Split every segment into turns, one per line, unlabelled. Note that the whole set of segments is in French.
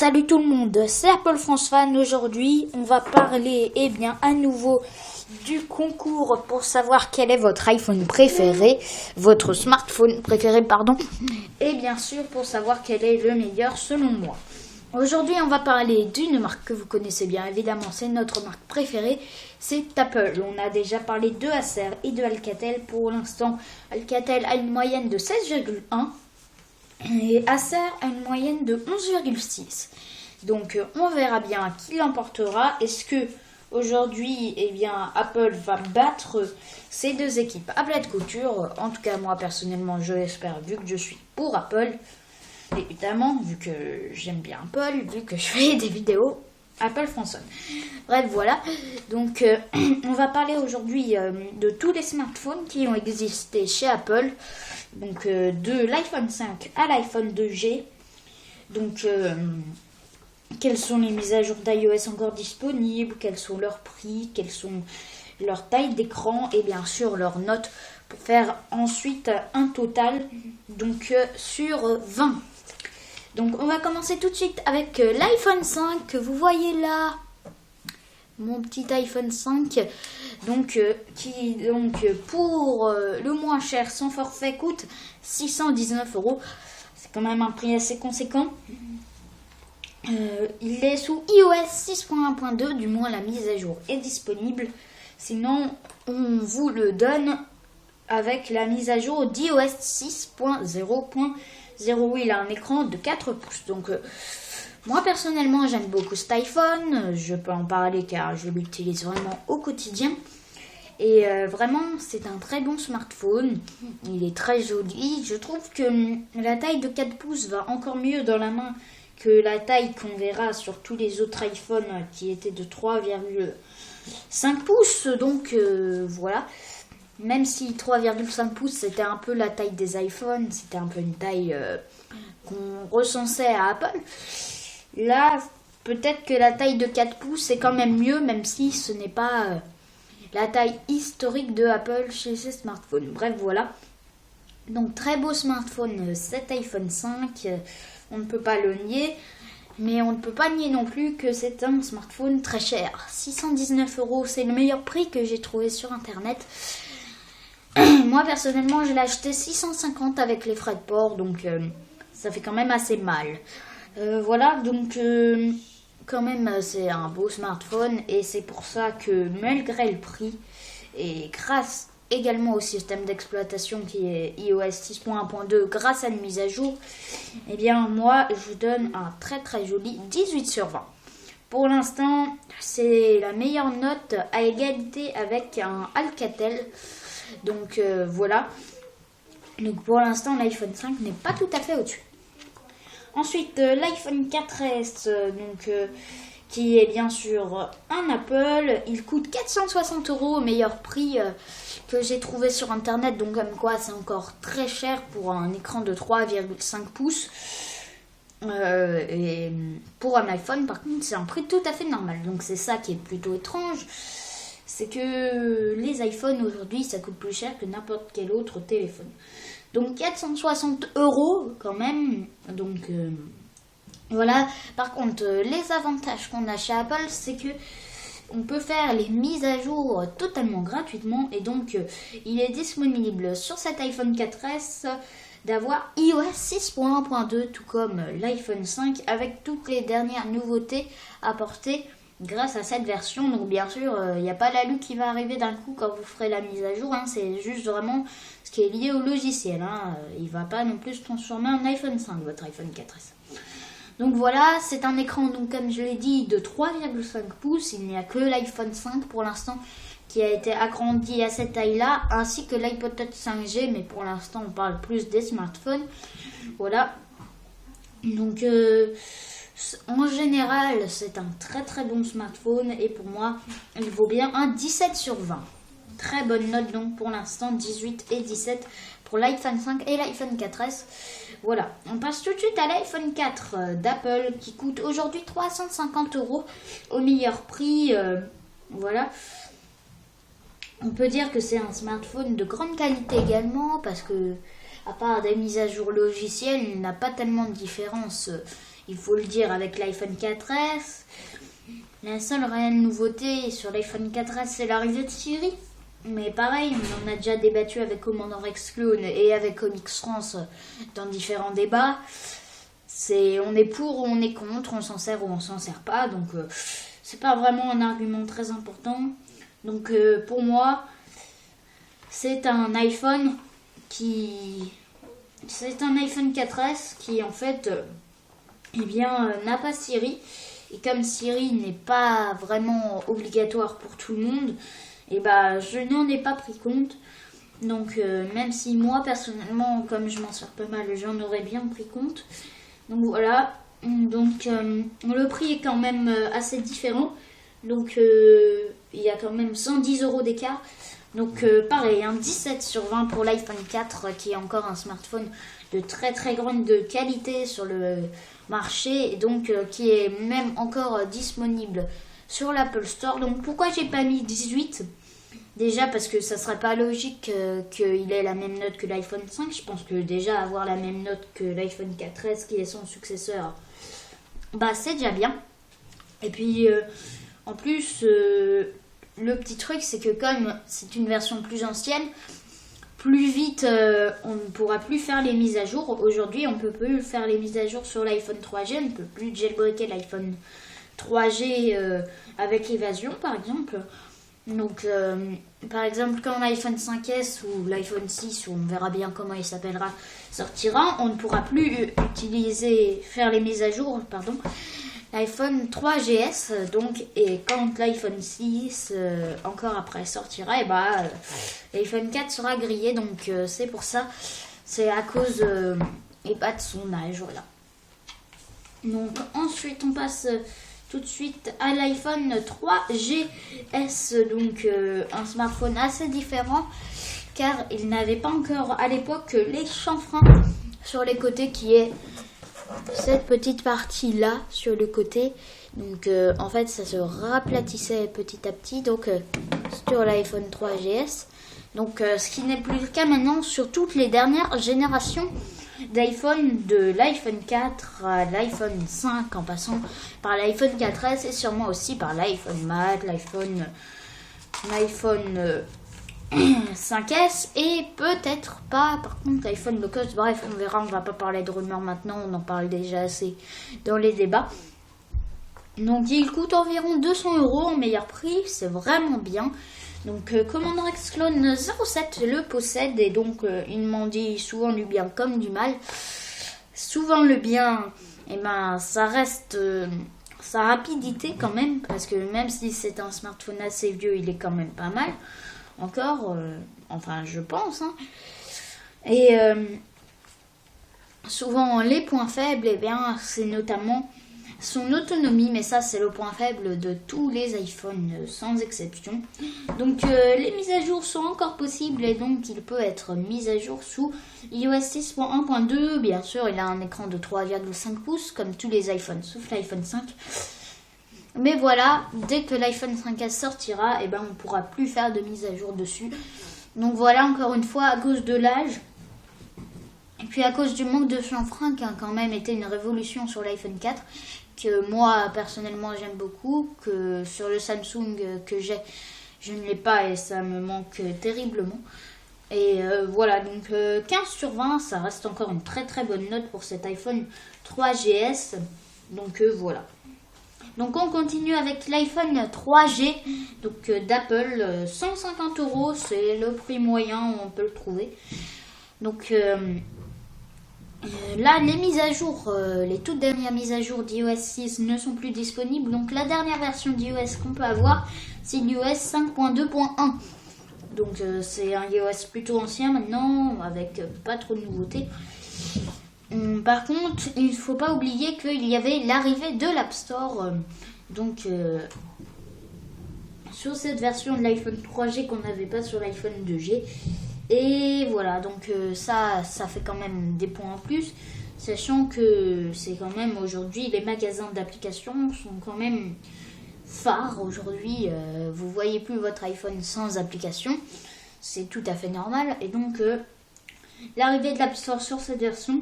Salut tout le monde, c'est Apple France Fan. Aujourd'hui, on va parler à nouveau du concours pour savoir quel est votre iPhone préféré, votre smartphone préféré, pardon, et bien sûr pour savoir quel est le meilleur selon moi. Aujourd'hui, on va parler d'une marque que vous connaissez bien, évidemment, c'est notre marque préférée, c'est Apple. On a déjà parlé de Acer et de Alcatel. Pour l'instant, Alcatel a une moyenne de 16,1. Et Acer a une moyenne de 11,6. Donc on verra bien qui l'emportera. Est-ce que aujourd'hui Apple va battre ces deux équipes à plat de couture? En tout cas moi personnellement je l'espère, vu que je suis pour Apple. Évidemment, vu que j'aime bien Apple, vu que je fais des vidéos Apple France. Bref, voilà. Donc, on va parler aujourd'hui de tous les smartphones qui ont existé chez Apple. Donc, de l'iPhone 5 à l'iPhone 2G. Donc, quelles sont les mises à jour d'iOS encore disponibles, quels sont leurs prix, quelles sont leurs tailles d'écran et bien sûr leurs notes pour faire ensuite un total donc sur 20. Donc on va commencer tout de suite avec l'iPhone 5 que vous voyez là, mon petit iPhone 5, donc qui pour le moins cher sans forfait coûte 619 €. C'est quand même un prix assez conséquent. Il est sous iOS 6.1.2, du moins la mise à jour est disponible. Sinon on vous le donne avec la mise à jour d'iOS 6.0.0. Il a un écran de 4 pouces. Donc moi personnellement j'aime beaucoup cet iPhone. Je peux en parler car je l'utilise vraiment au quotidien. Et vraiment c'est un très bon smartphone. Il est très joli. Je trouve que la taille de 4 pouces va encore mieux dans la main que la taille qu'on verra sur tous les autres iPhones qui étaient de 3,5 pouces. Donc voilà. Même si 3,5 pouces c'était un peu la taille des iPhones, c'était un peu une taille qu'on recensait à Apple. Là, peut-être que la taille de 4 pouces c'est quand même mieux, même si ce n'est pas la taille historique de Apple chez ces smartphones. Bref, voilà. Donc très beau smartphone, cet iPhone 5, on ne peut pas le nier. Mais on ne peut pas nier non plus que c'est un smartphone très cher. 619 €, c'est le meilleur prix que j'ai trouvé sur internet. Moi personnellement je l'ai acheté 650 avec les frais de port, donc ça fait quand même assez mal. Voilà, donc quand même c'est un beau smartphone et c'est pour ça que malgré le prix et grâce également au système d'exploitation qui est iOS 6.1.2 grâce à une mise à jour, moi je vous donne un très très joli 18 sur 20. Pour l'instant c'est la meilleure note à égalité avec un Alcatel. Donc voilà. Donc pour l'instant l'iPhone 5 n'est pas tout à fait au-dessus. Ensuite l'iPhone 4S qui est bien sûr un Apple. Il coûte 460 € au meilleur prix que j'ai trouvé sur internet. Donc comme quoi c'est encore très cher pour un écran de 3,5 pouces. Et pour un iPhone par contre c'est un prix tout à fait normal. Donc c'est ça qui est plutôt étrange. C'est que les iPhones aujourd'hui ça coûte plus cher que n'importe quel autre téléphone. Donc 460 € quand même. Donc voilà. Par contre les avantages qu'on a chez Apple, c'est que on peut faire les mises à jour totalement gratuitement. Et donc il est disponible sur cet iPhone 4S d'avoir iOS 6.1.2 tout comme l'iPhone 5 avec toutes les dernières nouveautés apportées grâce à cette version. Donc bien sûr il n'y a pas l'alu qui va arriver d'un coup quand vous ferez la mise à jour, c'est juste vraiment ce qui est lié au logiciel, il ne va pas non plus se transformer en iPhone 5 votre iPhone 4S. Donc voilà, c'est un écran donc comme je l'ai dit de 3,5 pouces. Il n'y a que l'iPhone 5 pour l'instant qui a été agrandi à cette taille là, ainsi que l'iPod Touch 5G, mais pour l'instant on parle plus des smartphones. Voilà, donc en général, c'est un très très bon smartphone et pour moi, il vaut bien un 17 sur 20. Très bonne note donc pour l'instant, 18 et 17 pour l'iPhone 5 et l'iPhone 4S. Voilà, on passe tout de suite à l'iPhone 4 d'Apple qui coûte aujourd'hui 350 € au meilleur prix. Voilà. On peut dire que c'est un smartphone de grande qualité également parce que à part des mises à jour logicielles, il n'a pas tellement de différence. il faut le dire, avec l'iPhone 4S. La seule réelle nouveauté sur l'iPhone 4S, c'est l'arrivée de Siri. Mais pareil, on en a déjà débattu avec Commandant Exclone et avec Comics France dans différents débats. On est pour ou on est contre, on s'en sert ou on s'en sert pas. Donc c'est pas vraiment un argument très important. Donc pour moi, c'est un iPhone 4S qui en fait n'a pas Siri. Et comme Siri n'est pas vraiment obligatoire pour tout le monde, et je n'en ai pas pris compte. Donc même si moi personnellement, comme je m'en sers pas mal, j'en aurais bien pris compte. Donc voilà. Donc le prix est quand même assez différent. Donc il y a quand même 110 € d'écart. Donc pareil, 17 sur 20 pour l'iPhone 4 qui est encore un smartphone de très très grande qualité sur le marché et donc qui est même encore disponible sur l'Apple Store. Donc pourquoi j'ai pas mis 18 ? Déjà parce que ça serait pas logique qu'il ait la même note que l'iPhone 5. Je pense que déjà avoir la même note que l'iPhone 4S qui est son successeur, c'est déjà bien. Et puis en plus le petit truc c'est que comme c'est une version plus ancienne, plus vite on ne pourra plus faire les mises à jour. Aujourd'hui on peut plus faire les mises à jour sur l'iPhone 3G, on ne peut plus jailbreaker l'iPhone 3G avec évasion par exemple. Donc par exemple quand l'iPhone 5S ou l'iPhone 6, ou on verra bien comment il s'appellera, sortira, on ne pourra plus faire les mises à jour, l'iPhone 3GS. Donc, et quand l'iPhone 6 encore après sortira, l'iPhone 4 sera grillé. Donc c'est pour ça, c'est à cause de son âge, voilà. Donc ensuite on passe tout de suite à l'iPhone 3GS, donc un smartphone assez différent car il n'avait pas encore à l'époque les chanfreins sur les côtés, qui est cette petite partie là sur le côté. Donc en fait ça se raplatissait petit à petit donc sur l'iPhone 3GS. Donc ce qui n'est plus le cas maintenant sur toutes les dernières générations d'iPhone, de l'iPhone 4 à l'iPhone 5 en passant par l'iPhone 4S et sûrement aussi par l'iPhone Max, l'iPhone 5S et peut-être pas par contre l'iPhone low cost. Bref, on verra, on va pas parler de rumeurs maintenant, on en parle déjà assez dans les débats. Donc il coûte environ 200 € en meilleur prix, c'est vraiment bien. Donc Commandant Exclone 07 le possède et donc il m'en dit souvent du bien comme du mal. Souvent le bien, ça reste sa rapidité quand même, parce que même si c'est un smartphone assez vieux, il est quand même pas mal encore, je pense. Et souvent les points faibles, c'est notamment son autonomie, mais ça c'est le point faible de tous les iPhones sans exception. Donc les mises à jour sont encore possibles et donc il peut être mis à jour sous iOS 6.1.2. Bien sûr il a un écran de 3,5 pouces comme tous les iPhones sauf l'iPhone 5. Mais voilà, dès que l'iPhone 5S sortira, on ne pourra plus faire de mise à jour dessus. Donc voilà, encore une fois, à cause de l'âge et puis à cause du manque de chanfrein qui a quand même été une révolution sur l'iPhone 4, que moi personnellement j'aime beaucoup, que sur le Samsung que j'ai, je ne l'ai pas et ça me manque terriblement. Et voilà, donc 15 sur 20, ça reste encore une très très bonne note pour cet iPhone 3GS. Donc voilà. Donc on continue avec l'iPhone 3G donc d'Apple, 150 €, c'est le prix moyen où on peut le trouver. Donc là, les mises à jour, les toutes dernières mises à jour d'iOS 6 ne sont plus disponibles. Donc la dernière version d'iOS qu'on peut avoir, c'est l'iOS 5.2.1. Donc c'est un iOS plutôt ancien maintenant, avec pas trop de nouveautés. Par contre, il ne faut pas oublier qu'il y avait l'arrivée de l'App Store. Sur cette version de l'iPhone 3G qu'on n'avait pas sur l'iPhone 2G. Et voilà, donc ça fait quand même des points en plus, sachant que c'est quand même aujourd'hui, les magasins d'applications sont quand même phares aujourd'hui. Vous voyez plus votre iPhone sans application, c'est tout à fait normal. Et donc l'arrivée de l'App Store sur cette version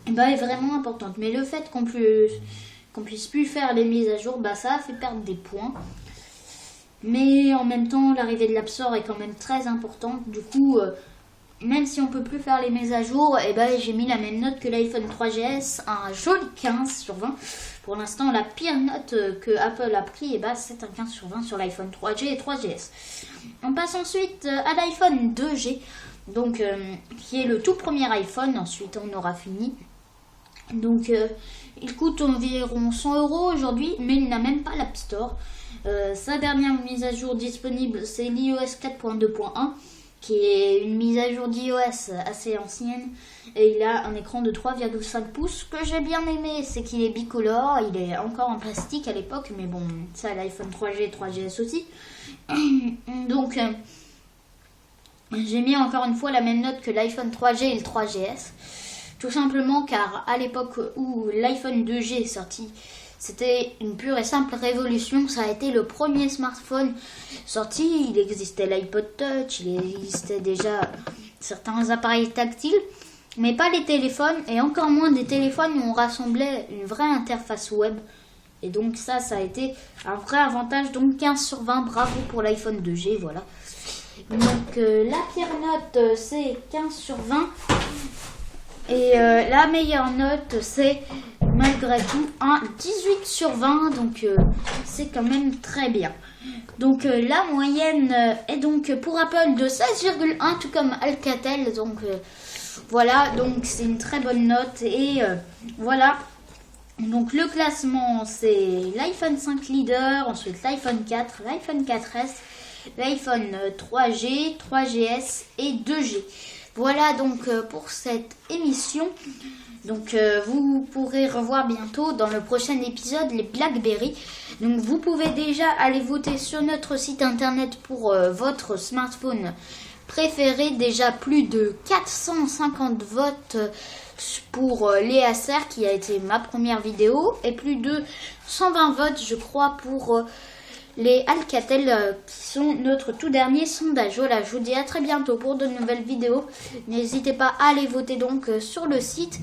est vraiment importante. Mais le fait qu'on puisse plus faire les mises à jour, ça a fait perdre des points. Mais en même temps, l'arrivée de l'App Store est quand même très importante. Du coup, même si on peut plus faire les mises à jour, j'ai mis la même note que l'iPhone 3GS, un joli 15 sur 20. Pour l'instant, la pire note que Apple a pris, c'est un 15 sur 20 sur l'iPhone 3G et 3GS. On passe ensuite à l'iPhone 2G, donc qui est le tout premier iPhone. Ensuite, on aura fini. Donc, il coûte environ 100 € aujourd'hui, mais il n'a même pas l'App Store. Sa dernière mise à jour disponible, c'est l'iOS 4.2.1, qui est une mise à jour d'iOS assez ancienne. Et il a un écran de 3,5 pouces que j'ai bien aimé. C'est qu'il est bicolore, il est encore en plastique à l'époque, mais bon, ça l'iPhone 3G et 3GS aussi. Donc, j'ai mis encore une fois la même note que l'iPhone 3G et le 3GS. Tout simplement car à l'époque où l'iPhone 2G est sorti, c'était une pure et simple révolution. Ça a été le premier smartphone sorti. Il existait l'iPod Touch, il existait déjà certains appareils tactiles, mais pas les téléphones, et encore moins des téléphones où on rassemblait une vraie interface web. Et donc ça a été un vrai avantage. Donc 15 sur 20, bravo pour l'iPhone 2G, voilà. Donc la pire note, c'est 15 sur 20. Et la meilleure note, c'est malgré tout un 18 sur 20, donc c'est quand même très bien. Donc la moyenne est donc pour Apple de 16,1, tout comme Alcatel. Donc voilà, donc c'est une très bonne note. Et voilà, donc le classement, c'est l'iPhone 5 leader, ensuite l'iPhone 4, l'iPhone 4S, l'iPhone 3G, 3GS et 2G. Voilà donc pour cette émission. Donc vous pourrez revoir bientôt dans le prochain épisode les BlackBerry. Donc vous pouvez déjà aller voter sur notre site internet pour votre smartphone préféré. Déjà plus de 450 votes pour les Acer qui a été ma première vidéo. Et plus de 120 votes je crois pour les Alcatel qui sont notre tout dernier sondage. Voilà, je vous dis à très bientôt pour de nouvelles vidéos. N'hésitez pas à aller voter donc sur le site.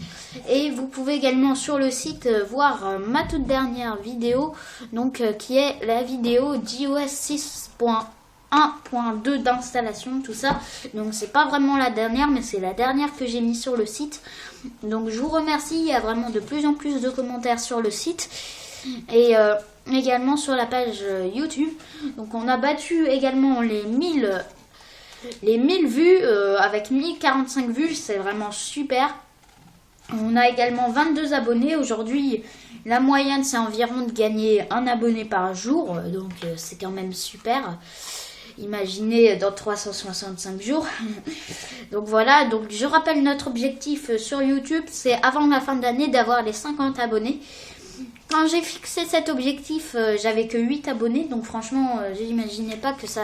Et vous pouvez également sur le site voir ma toute dernière vidéo, donc qui est la vidéo d'iOS 6.1.2 d'installation, tout ça. Donc c'est pas vraiment la dernière, mais c'est la dernière que j'ai mise sur le site. Donc je vous remercie, il y a vraiment de plus en plus de commentaires sur le site. Et également sur la page YouTube. Donc on a battu également les 1000 vues avec 1045 vues, c'est vraiment super. On a également 22 abonnés. Aujourd'hui, la moyenne c'est environ de gagner un abonné par jour, donc c'est quand même super. Imaginez dans 365 jours. Donc voilà, donc je rappelle notre objectif sur YouTube, c'est avant la fin de l'année d'avoir les 50 abonnés. Quand j'ai fixé cet objectif, j'avais que 8 abonnés, donc franchement, j'imaginais pas que ça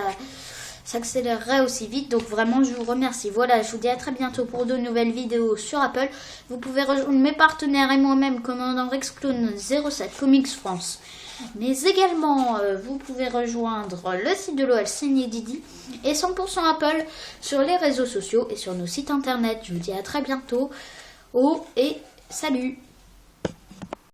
s'accélérerait aussi vite. Donc vraiment, je vous remercie. Voilà, je vous dis à très bientôt pour de nouvelles vidéos sur Apple. Vous pouvez rejoindre mes partenaires et moi-même, commandant RexClone07 Comics France. Mais également, vous pouvez rejoindre le site de l'OL Signé Didi et 100% Apple sur les réseaux sociaux et sur nos sites internet. Je vous dis à très bientôt. Oh, et salut!